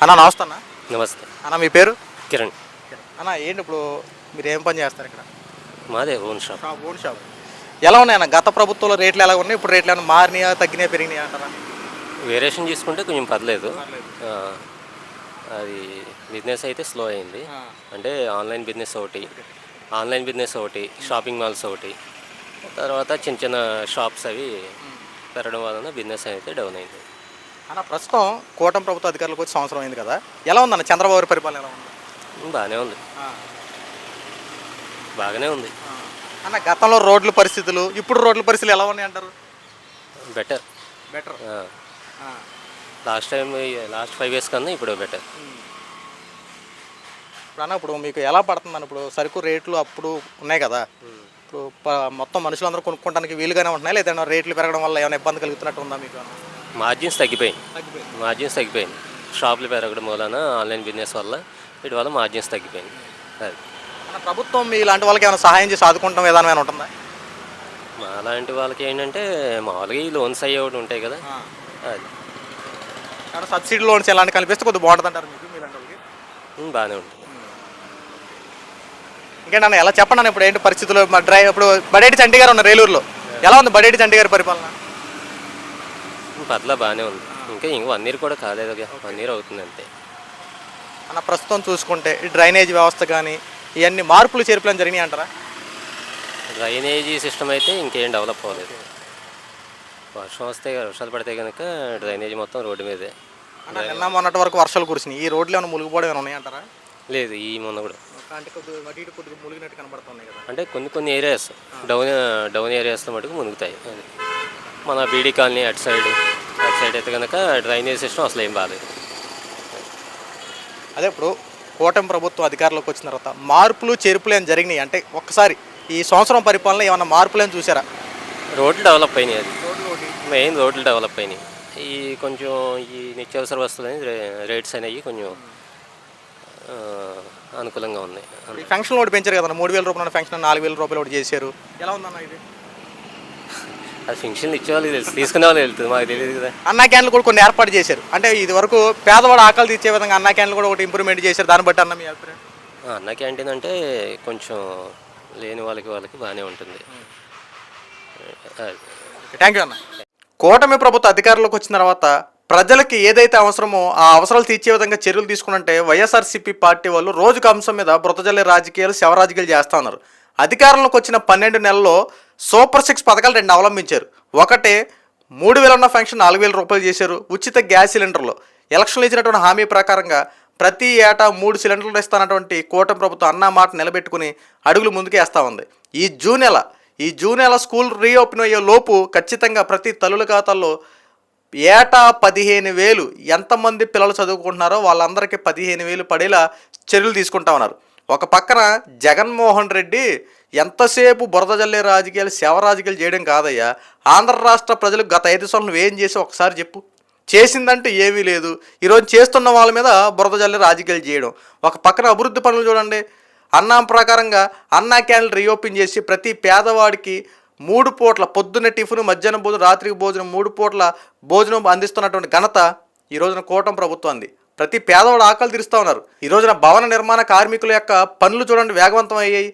అన్న నమస్తే అన్న. నమస్తే. అన్న మీ పేరు? కిరణ్. అన్న ఏంటి ఇప్పుడు మీరు ఏం పని చేస్తారు ఇక్కడ? మాదే ఓన్ షాప్. Own shop. ఎలా ఉన్నాయన్న గత ప్రభుత్వంలో రేట్లు ఎలా ఉన్నాయి, ఇప్పుడు రేట్లు ఏమైనా మారినాయా, తగ్గినాయా, పెరిగినాయా అంటారా? వేరియేషన్ తీసుకుంటే కొంచెం పర్లేదు. ఆ, అది బిజినెస్ అయితే స్లో అయింది. అంటే ఆన్లైన్ బిజినెస్ ఒకటి, షాపింగ్ మాల్స్ ఒకటి, తర్వాత చిన్న చిన్న షాప్స్ అవి పెరగడం వలన బిజినెస్ అయితే డౌన్ అయింది. అన్న ప్రస్తుతం కూటమి ప్రభుత్వ అధికారులకు వచ్చి సంవత్సరం అయింది కదా, ఎలా ఉందన్న చంద్రబాబు గారి పరిపాలన ఎలా ఉంది? బాగానే ఉంది, బాగానే ఉంది. అన్న గతంలో రోడ్ల పరిస్థితులు, ఇప్పుడు రోడ్ల పరిస్థితులు ఎలా ఉన్నాయి అంటారు? బెటర్. లాస్ట్ 5 years కన్నా ఇప్పుడు బెటర్. ఇప్పుడు మీకు ఎలా పడుతుందని, ఇప్పుడు సరుకు రేట్లు అప్పుడు ఉన్నాయి కదా, ఇప్పుడు మొత్తం మనుషులందరూ కొనుక్కోవడానికి వీలుగానే ఉంటున్నాయి, లేదంటే రేట్లు పెరగడం వల్ల ఏమైనా ఇబ్బంది కలుగుతున్నట్టు ఉందా మీకు? మార్జిన్స్ తగ్గిపోయింది. షాపులు పెరగడం వలన, ఆన్లైన్ బిజినెస్ వల్ల, వీటి వల్ల మార్జిన్స్ తగ్గిపోయింది. అది మన ప్రభుత్వం మీ ఇలాంటి వాళ్ళకి ఏమైనా సహాయం చేసి ఆదుకుంటాం విధానం ఏమైనా ఉంటుందా? మా లాంటి వాళ్ళకి ఏంటంటే మామూలుగా ఈ లోన్స్ అయ్యి ఒకటి ఉంటాయి కదా, అది సబ్సిడీ లోన్స్ ఎలాంటి కల్పిస్తే కొద్దిగా బాగుంటుంది అంటారు మీకు మీలాంటి వాళ్ళకి? బాగానే ఉంటుంది. ఇంకేంటన్నా ఎలా చెప్పండి అన్న, ఇప్పుడు ఏంటి పరిస్థితులు? ఇప్పుడు బడేటి చంటి గారు ఉన్నారు ఏలూరులో, ఎలా ఉంది బడేటి చంటి గారి పరిపాలన? పర్లా బాగానే ఉంది. ఇంకా 1 year కూడా కాలేదు, 1 year అవుతుంది అంతే. అన్న ప్రస్తుతం చూసుకుంటే ఈ డ్రైనేజ్ వ్యవస్థ కానీ ఇవన్నీ మార్పులు చేర్పులను జరిగినాయి అంటారా? డ్రైనేజీ సిస్టమ్ అయితే ఇంకేం డెవలప్ అవ్వలేదు. వర్షాలు పడితే కనుక డ్రైనేజీ మొత్తం రోడ్డు మీదే. అన్న నిన్న మొన్నటి వరకు వర్షాలు కురిసినాయి, ఈ రోడ్లు ఏమైనా మునిగిపోవడం ఏమైనా ఉన్నాయంటారా? లేదు, ఈ మొన్న కూడా అంటే కొద్దిగా మునిగినట్టు కనబడుతున్నాయి కదా. అంటే కొన్ని ఏరియాస్ డౌన్ ఏరియాస్లో మటుకు మునుగుతాయి. మన బీడీ కాలనీ అటు సైడ్ అయితే కనుక డ్రైనేజ్ సిస్టమ్ అసలు ఏం బాగాలేదు. అదే ఇప్పుడు కూటమి ప్రభుత్వం అధికారంలోకి వచ్చిన తర్వాత మార్పులు చేర్పులు ఏమైనా జరిగినాయి అంటే ఒక్కసారి ఈ సంవత్సరం పరిపాలన ఏమైనా మార్పులు ఏమైనా చూసారా? రోడ్లు డెవలప్ అయినాయి, అది మెయిన్ రోడ్లు డెవలప్ అయినాయి. కొంచెం ఈ నిత్యావసర వస్తువులు రేట్స్ అనేవి కొంచెం అనుకూలంగా ఉన్నాయి. ఫంక్షన్ ఒకటి పెంచారు కదా, 3,000 రూపాయలు ఫంక్షన్ 4,000 రూపాయలు ఒకటి చేశారు, ఎలా ఉందన్న ఇది? అది ఫంక్షన్లు ఇచ్చేవాళ్ళు తెలుసు, తీసుకునే వాళ్ళు వెళ్తుంది, మాకు తెలియదు కదా. అన్నా క్యాన్లు కూడా కొన్ని ఏర్పాటు చేశారు, అంటే ఇది వరకు పేదవాడు ఆకలి తీర్చే విధంగా అన్నా క్యాన్లు కూడా ఒకటి ఇంప్రూవ్మెంట్ చేశారు, దాన్ని బట్టి అన్న మీ అభిప్రాయం? అన్న క్యాంటీన్ అంటే కొంచెం లేని వాళ్ళకి బాగానే ఉంటుంది. థ్యాంక్ యూ అన్న. కూటమి ప్రభుత్వ అధికారంలోకి వచ్చిన తర్వాత ప్రజలకి ఏదైతే అవసరమో ఆ అవసరాలు తీర్చే విధంగా చర్యలు తీసుకున్నంటే వైఎస్ఆర్సీపీ పార్టీ వాళ్ళు రోజుకు అంశం మీద బురదజల్లే రాజకీయాలు, శవ రాజకీయాలు చేస్తూ ఉన్నారు. అధికారంలోకి వచ్చిన 12 నెలల్లో సూపర్ 6 పథకాలు 2 అవలంబించారు. ఒకటి 3,000 ఉన్న ఫంక్షన్ 4,000 రూపాయలు చేశారు. ఉచిత గ్యాస్ సిలిండర్లు ఎలక్షన్లు ఇచ్చినటువంటి హామీ ప్రకారంగా ప్రతి ఏటా 3 సిలిండర్లు ఇస్తానటువంటి కూటమి ప్రభుత్వం అన్న మాట నిలబెట్టుకుని అడుగులు ముందుకేస్తూ ఉంది. ఈ జూన్ నెల స్కూల్ రీఓపెన్ అయ్యే లోపు ఖచ్చితంగా ప్రతి తల్లుల ఖాతాల్లో ఏటా 15,000 ఎంతమంది పిల్లలు చదువుకుంటున్నారో వాళ్ళందరికీ 15,000 పడేలా చర్యలు తీసుకుంటా ఉన్నారు. ఒక పక్కన జగన్మోహన్ రెడ్డి ఎంతసేపు బురద జల్లే రాజకీయాలు, శవ రాజకీయాలు చేయడం కాదయ్యా, ఆంధ్ర రాష్ట్ర ప్రజలకు గత 5 సంవత్సరాలు నువ్వేం చేసి ఒకసారి చెప్పు. చేసిందంటూ ఏమీ లేదు. ఈరోజు చేస్తున్న వాళ్ళ మీద బురద జల్లే రాజకీయాలు చేయడం. ఒక పక్కన అభివృద్ధి పనులు చూడండి, అన్నా ప్రకారంగా అన్నా క్యాన్లు రీఓపెన్ చేసి ప్రతి పేదవాడికి 3 పూట్ల పొద్దున్న టిఫిన్, మధ్యాహ్నం భోజనం, రాత్రికి భోజనం 3 పూట్ల భోజనం అందిస్తున్నటువంటి ఘనత ఈ రోజున కూటమి ప్రభుత్వం అంది. ప్రతి పేదవాడు ఆకలి తీరుస్తూ ఉన్నారు. ఈ రోజున భవన నిర్మాణ కార్మికుల యొక్క పనులు చూడండి వేగవంతం అయ్యాయి.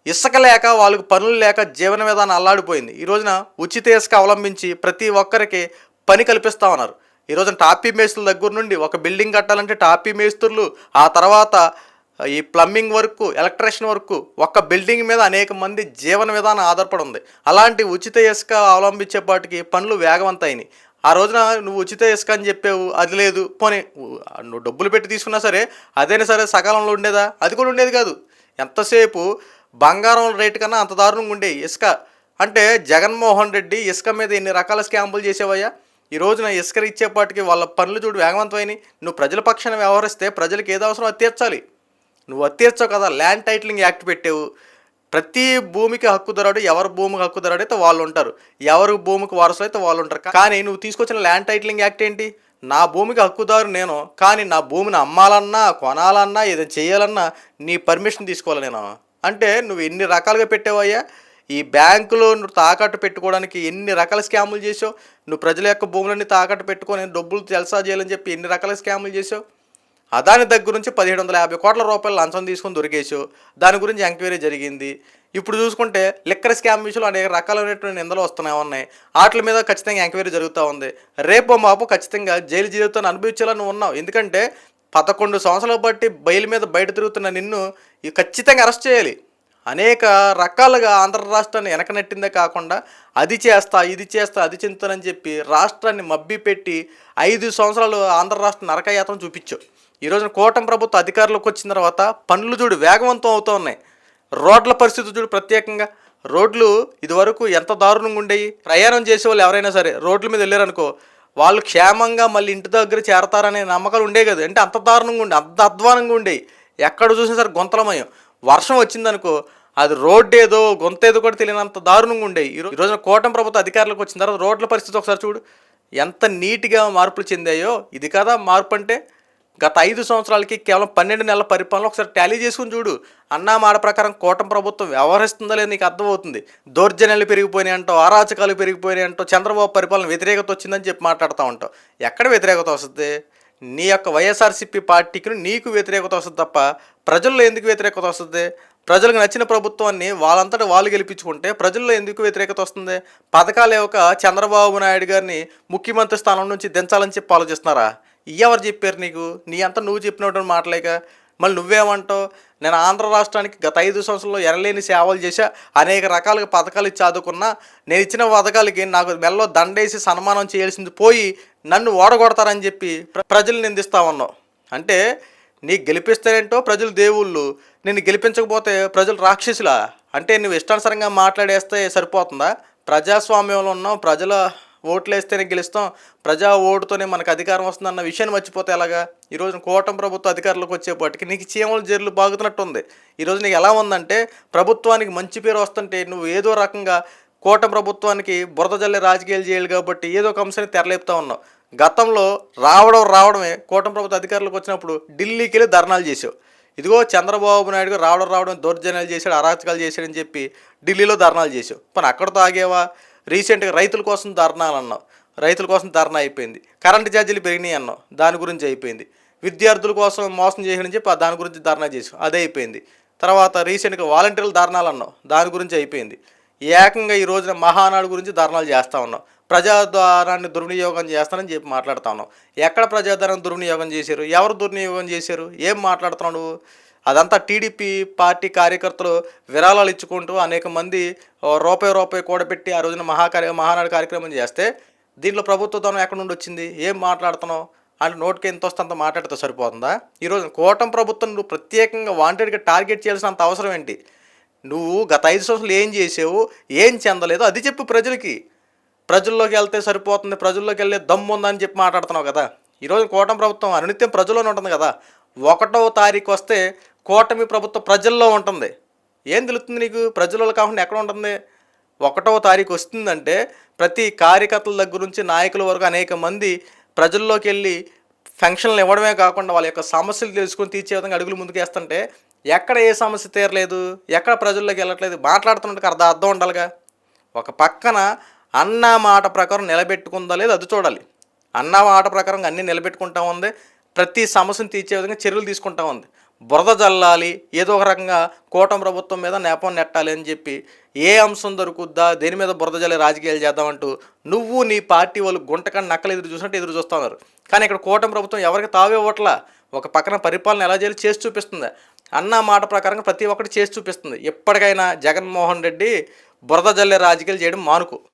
ఇసుక లేక వాళ్ళకు పనులు లేక జీవన విధానం అల్లాడిపోయింది. ఈ రోజున ఉచిత ఇసుక అవలంబించి ప్రతి ఒక్కరికి పని కల్పిస్తూ ఉన్నారు. ఈ రోజున టాపీ మేస్త్రుల దగ్గర నుండి ఒక బిల్డింగ్ కట్టాలంటే టాపీ మేస్త్రులు, ఆ తర్వాత ఈ ప్లంబింగ్ వర్క్, ఎలక్ట్రీషియన్ వర్క్, ఒక్క బిల్డింగ్ మీద అనేక మంది జీవన విధానం ఆధారపడి ఉంది. అలాంటి ఉచిత ఇసుక అవలంబించేపాటికి పనులు వేగవంతమైనాయి. ఆ రోజున నువ్వు ఉచిత ఇసుక అని చెప్పావు, అది లేదు, పోనీ నువ్వు డబ్బులు పెట్టి తీసుకున్నా సరే అదైనా సరే సకాలంలో ఉండేదా? అది కూడా ఉండేది కాదు. ఎంతసేపు బంగారం రేటు కన్నా అంత దారుణంగా ఉండే ఇసుక. అంటే జగన్మోహన్ రెడ్డి ఇసుక మీద ఎన్ని రకాల స్కాంపులు చేసేవయ్యా. ఈ రోజున ఇసుక ఇచ్చేపాటికి వాళ్ళ పనులు చూడు వేగవంతమైనవి. నువ్వు ప్రజల పక్షాన వ్యవహరిస్తే ప్రజలకు ఏదో అవసరం అది తీర్చాలి. నువ్వు అది తీర్చావు కదా. ల్యాండ్ టైటిలింగ్ యాక్ట్ పెట్టావు. ప్రతి భూమికి హక్కుదారుడు, ఎవరి భూమికి హక్కుదారుడు అయితే వాళ్ళు ఉంటారు, ఎవరి భూమికి వారసులు అయితే వాళ్ళు ఉంటారు. కానీ నువ్వు తీసుకొచ్చిన ల్యాండ్ టైటిలింగ్ యాక్ట్ ఏంటి? నా భూమికి హక్కుదారు నేను, కానీ నా భూమిని అమ్మాలన్నా, కొనాలన్నా, ఏదైనా చేయాలన్నా నీ పర్మిషన్ తీసుకోవాలి నేను. అంటే నువ్వు ఎన్ని రకాలుగా పెట్టావయ్యా. ఈ బ్యాంకులో నువ్వు తాకట్టు పెట్టుకోవడానికి ఎన్ని రకాల స్కాములు చేసావు. నువ్వు ప్రజల యొక్క భూములన్నీ తాకట్టు పెట్టుకొని డబ్బులు జల్సా చేయాలని చెప్పి ఎన్ని రకాల స్కాములు చేసావు. అదాని దగ్గర నుంచి 1750 కోట్ల రూపాయలు లంచం తీసుకొని దొరికేసావు. దాని గురించి ఎంక్వైరీ జరిగింది. ఇప్పుడు చూసుకుంటే లిక్కర్ స్కామ్ విషయంలో అనేక రకాలైనటువంటి నిందలు ఉన్నాయి. వాటి మీద ఖచ్చితంగా ఎంక్వైరీ జరుగుతూ ఉంది. రేపో మాపు ఖచ్చితంగా జైలు జీవితాన్ని అనుభవించాలని నువ్వు ఉన్నావు. ఎందుకంటే 11 సంవత్సరాలు బట్టి బెయిల్ మీద బయట తిరుగుతున్న నిన్ను ఖచ్చితంగా అరెస్ట్ చేయాలి. అనేక రకాలుగా ఆంధ్ర రాష్ట్రాన్ని వెనకనెట్టిందే కాకుండా అది చేస్తా ఇది చేస్తా అది చెందుతానని చెప్పి రాష్ట్రాన్ని మభ్యపెట్టి 5 సంవత్సరాలు ఆంధ్ర రాష్ట్ర నరకయాత్ర చూపించావు. ఈరోజున కూటమి ప్రభుత్వ అధికారంలోకి వచ్చిన తర్వాత పనులు చూడు వేగవంతం అవుతూ ఉన్నాయి. రోడ్ల పరిస్థితి చూడు, ప్రత్యేకంగా రోడ్లు ఇదివరకు ఎంత దారుణంగా ఉండేవి. ప్రయాణం చేసే వాళ్ళు ఎవరైనా సరే రోడ్ల మీద వెళ్ళారనుకో వాళ్ళు క్షేమంగా మళ్ళీ ఇంటి దగ్గర చేరతారనే నమ్మకాలు ఉండే కదా. అంటే అంత దారుణంగా ఉండే, అంత అధ్వానంగా ఉండేవి. ఎక్కడ చూసినా సరే గుంతలమయం. వర్షం వచ్చిందనుకో అది రోడ్డు ఏదో గొంతేదో కూడా తెలియనంత దారుణంగా ఉండేవి. ఈరోజున కూటమి ప్రభుత్వ అధికారులకు వచ్చిన తర్వాత రోడ్ల పరిస్థితి ఒకసారి చూడు ఎంత నీట్గా మార్పులు చెందాయో. ఇది కదా మార్పు అంటే. గత 5 సంవత్సరాలకి కేవలం 12 నెలల పరిపాలన ఒకసారి టాలీ చేసుకుని చూడు. అన్నా మాట ప్రకారం కూటమి ప్రభుత్వం వ్యవహరిస్తుందో లేదో నీకు అర్థమవుతుంది. దౌర్జన్యాలు పెరిగిపోయినాయి అంటావు, అరాచకాలు పెరిగిపోయినాయి అంటావు, చంద్రబాబు పరిపాలన వ్యతిరేకత వచ్చిందని చెప్పి మాట్లాడుతూ ఉంటావు. ఎక్కడ వ్యతిరేకత వస్తుంది? నీ యొక్క వైఎస్ఆర్సీపీ పార్టీకి నీకు వ్యతిరేకత వస్తుంది తప్ప ప్రజల్లో ఎందుకు వ్యతిరేకత వస్తుంది? ప్రజలకు నచ్చిన ప్రభుత్వాన్ని వాళ్ళంతటా వాళ్ళు గెలిపించుకుంటే ప్రజల్లో ఎందుకు వ్యతిరేకత వస్తుంది? పథకాలు ఇవ్వక చంద్రబాబు నాయుడు గారిని ముఖ్యమంత్రి స్థానం నుంచి దించాలని చెప్పి ఆలోచిస్తున్నారా? ఎవరు చెప్పారు నీకు? నీ అంతా నువ్వు చెప్పినటువంటి మాటలేక మళ్ళీ నువ్వేమంటావు? నేను ఆంధ్ర రాష్ట్రానికి గత 5 సంవత్సరాల్లో ఎనలేని సేవలు చేశా, అనేక రకాలుగా పథకాలు ఇచ్చి ఆదుకున్నా. నేను ఇచ్చిన పథకాలకి నాకు మెల్లో దండేసి సన్మానం చేయాల్సింది పోయి నన్ను ఓడగొడతారని చెప్పి ప్రజలు నిందిస్తా ఉన్నావు. అంటే నీకు గెలిపిస్తారేంటో ప్రజలు దేవుళ్ళు, నిన్ను గెలిపించకపోతే ప్రజలు రాక్షసులా? అంటే నువ్వు ఇష్టానుసారంగా మాట్లాడేస్తే సరిపోతుందా? ప్రజాస్వామ్యంలో ఉన్నాం, ప్రజల ఓట్లు వేస్తేనే గెలుస్తాం, ప్రజా ఓటుతోనే మనకు అధికారం వస్తుందన్న విషయాన్ని మర్చిపోతే ఎలాగా? ఈరోజు కూటమి ప్రభుత్వ అధికారులకు వచ్చేపాటికి నీకు చీమలు జైలు బాగుతున్నట్టు ఉంది. ఈరోజు నీకు ఎలా ఉందంటే ప్రభుత్వానికి మంచి పేరు వస్తుంటే నువ్వు ఏదో రకంగా కూటమి ప్రభుత్వానికి బురద జల్లే రాజకీయాలు చేయాలి కాబట్టి ఏదో ఒక అంశాన్ని తెరలేపుతా ఉన్నావు. గతంలో రావడమే కూటమి ప్రభుత్వ అధికారులకు వచ్చినప్పుడు ఢిల్లీకి వెళ్ళి ధర్నాలు చేసావు. ఇదిగో చంద్రబాబు నాయుడు రావడం దౌర్జన్యాలు చేశాడు, అరాచకాలు చేశాడని చెప్పి ఢిల్లీలో ధర్నాలు చేసావు. కానీ అక్కడతో ఆగేవా? రీసెంట్గా రైతుల కోసం ధర్నాలు అన్నావు, రైతుల కోసం ధర్నా అయిపోయింది. కరెంటు ఛార్జీలు పెరిగినాయి అన్నావు, దాని గురించి అయిపోయింది. విద్యార్థుల కోసం మోసం చేయాలని చెప్పి దాని గురించి ధర్నా చేసావు, అదే అయిపోయింది. తర్వాత రీసెంట్గా వాలంటీర్లు ధర్నాలు అన్నావు, దాని గురించి అయిపోయింది. ఏకంగా ఈ రోజున మహానాడు గురించి ధర్నాలు చేస్తూ ఉన్నావు. ప్రజాధారాన్ని దుర్వినియోగం చేస్తానని చెప్పి మాట్లాడుతూ ఉన్నావు. ఎక్కడ ప్రజాధారాన్ని దుర్వినియోగం చేశారు? ఎవరు దుర్వినియోగం చేశారు? ఏం మాట్లాడుతున్నావు నువ్వు? అదంతా టీడీపీ పార్టీ కార్యకర్తలు విరాళాలు ఇచ్చుకుంటూ అనేక మంది రూపాయి కూడబెట్టి ఆ రోజున మహానాడు కార్యక్రమం చేస్తే దీంట్లో ప్రభుత్వ ధనం ఎక్కడి నుండి వచ్చింది? ఏం మాట్లాడుతున్నావు? అంటే నోటికి ఎంత వస్తే అంత మాట్లాడితే సరిపోతుందా? ఈరోజు కూటమి ప్రభుత్వం నువ్వు ప్రత్యేకంగా వాంటెడ్గా టార్గెట్ చేయాల్సినంత అవసరం ఏంటి? నువ్వు గత 5 సంవత్సరాలు ఏం చేసావు, ఏం చెందలేదో అది చెప్పు ప్రజలకి. ప్రజల్లోకి వెళ్తే సరిపోతుంది, ప్రజల్లోకి వెళ్ళే దమ్ము ఉందని చెప్పి మాట్లాడుతున్నావు కదా. ఈరోజు కూటమి ప్రభుత్వం అనునిత్యం ప్రజల్లోనే ఉంటుంది కదా. 1వ తారీఖు వస్తే కూటమి ప్రభుత్వం ప్రజల్లో ఉంటుంది. ఏం తెలుస్తుంది నీకు? ప్రజల్లో కాకుండా ఎక్కడ ఉంటుంది? 1వ తారీఖు వస్తుందంటే ప్రతి కార్యకర్తల దగ్గర నుంచి నాయకుల వరకు అనేక మంది ప్రజల్లోకి వెళ్ళి ఫంక్షన్లు ఇవ్వడమే కాకుండా వాళ్ళ యొక్క సమస్యలు తెలుసుకొని తీర్చే విధంగా అడుగులు ముందుకేస్తుంటే ఎక్కడ ఏ సమస్య తీరలేదు, ఎక్కడ ప్రజల్లోకి వెళ్ళట్లేదు, మాట్లాడుతున్నట్టుకు అర్థం ఉండాలిగా. ఒక పక్కన అన్న మాట ప్రకారం నిలబెట్టుకుందా లేదు అది చూడాలి. అన్న మాట ప్రకారం అన్నీ నిలబెట్టుకుంటా ఉంది, ప్రతి సమస్యను తీర్చే విధంగా చర్యలు తీసుకుంటా ఉంది. బురద జల్లాలి, ఏదో ఒక రకంగా కూటమి ప్రభుత్వం మీద నేపం నెట్టాలి అని చెప్పి ఏ అంశం దొరుకుద్దా దేని మీద బురద జల్లే రాజకీయాలు చేద్దామంటూ నువ్వు నీ పార్టీ వాళ్ళు గుంటకన్నా నక్కలు ఎదురు చూసినట్టు ఎదురు చూస్తున్నారు. కానీ ఇక్కడ కూటమి ప్రభుత్వం ఎవరికి తావివ్వట్లా. ఒక పక్కన పరిపాలన ఎలా చేయాలి చేసి చూపిస్తుంది, అన్న మాట ప్రకారంగా ప్రతి ఒక్కటి చేసి చూపిస్తుంది. ఎప్పటికైనా జగన్మోహన్ రెడ్డి బురద జల్లే రాజకీయాలు చేయడం మానుకో.